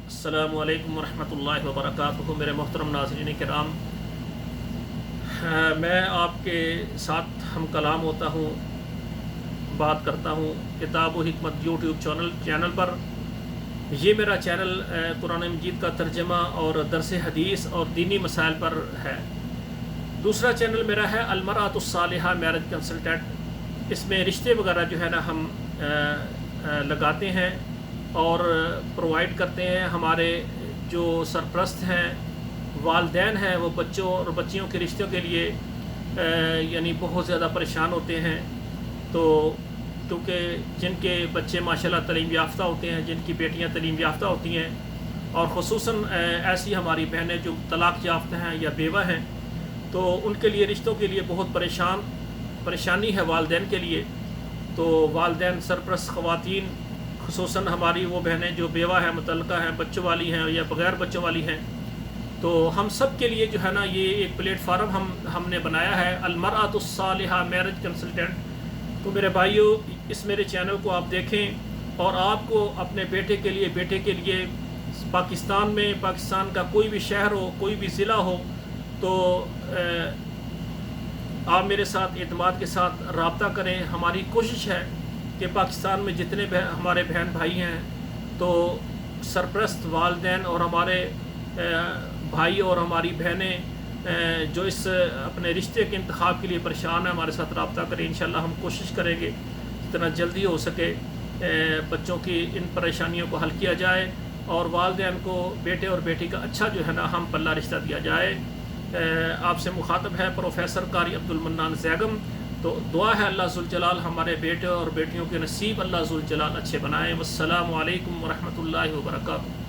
السلام علیکم ورحمۃ اللہ وبرکاتہ۔ میرے محترم ناظرین کرام، میں آپ کے ساتھ ہم کلام ہوتا ہوں، بات کرتا ہوں کتاب و حکمت یوٹیوب چینل پر۔ یہ میرا چینل قرآن مجید کا ترجمہ اور درس حدیث اور دینی مسائل پر ہے۔ دوسرا چینل میرا ہے المرأۃ الصالحہ میرج کنسلٹنٹ۔ اس میں رشتے وغیرہ جو ہے نا ہم لگاتے ہیں اور پرووائڈ کرتے ہیں۔ ہمارے جو سرپرست ہیں، والدین ہیں، وہ بچوں اور بچیوں کے رشتوں کے لیے یعنی بہت زیادہ پریشان ہوتے ہیں۔ تو کیونکہ جن کے بچے ماشاءاللہ تعلیم یافتہ ہوتے ہیں، جن کی بیٹیاں تعلیم یافتہ ہوتی ہیں، اور خصوصاً ایسی ہماری بہنیں جو طلاق یافتہ ہیں یا بیوہ ہیں، تو ان کے لیے رشتوں کے لیے بہت پریشانی ہے والدین کے لیے۔ تو والدین سرپرست خواتین، خصوصاً ہماری وہ بہنیں جو بیوہ ہیں، متعلقہ ہیں، بچوں والی ہیں یا بغیر بچوں والی ہیں، تو ہم سب کے لیے جو ہے نا یہ ایک پلیٹ فارم ہم نے بنایا ہے، المرأۃ الصالحہ میرج کنسلٹنٹ۔ تو میرے بھائیو، اس میرے چینل کو آپ دیکھیں، اور آپ کو اپنے بیٹے کے لیے پاکستان کا کوئی بھی شہر ہو، کوئی بھی ضلع ہو، تو آپ میرے ساتھ اعتماد کے ساتھ رابطہ کریں۔ ہماری کوشش ہے کہ پاکستان میں جتنے ہمارے بہن بھائی ہیں، تو سرپرست والدین اور ہمارے بھائی اور ہماری بہنیں جو اس اپنے رشتے کے انتخاب کے لیے پریشان ہیں، ہمارے ساتھ رابطہ کریں۔ انشاءاللہ ہم کوشش کریں گے جتنا جلدی ہو سکے بچوں کی ان پریشانیوں کو حل کیا جائے، اور والدین کو بیٹے اور بیٹی کا اچھا جو ہے نا ہم پلہ رشتہ دیا جائے۔ آپ سے مخاطب ہے پروفیسر قاری عبدالمنان زیگم۔ تو دعا ہے اللہ ذوالجلال ہمارے بیٹے اور بیٹیوں کے نصیب اللہ ذوالجلال اچھے بنائے۔ والسلام علیکم ورحمۃ اللہ وبرکاتہ۔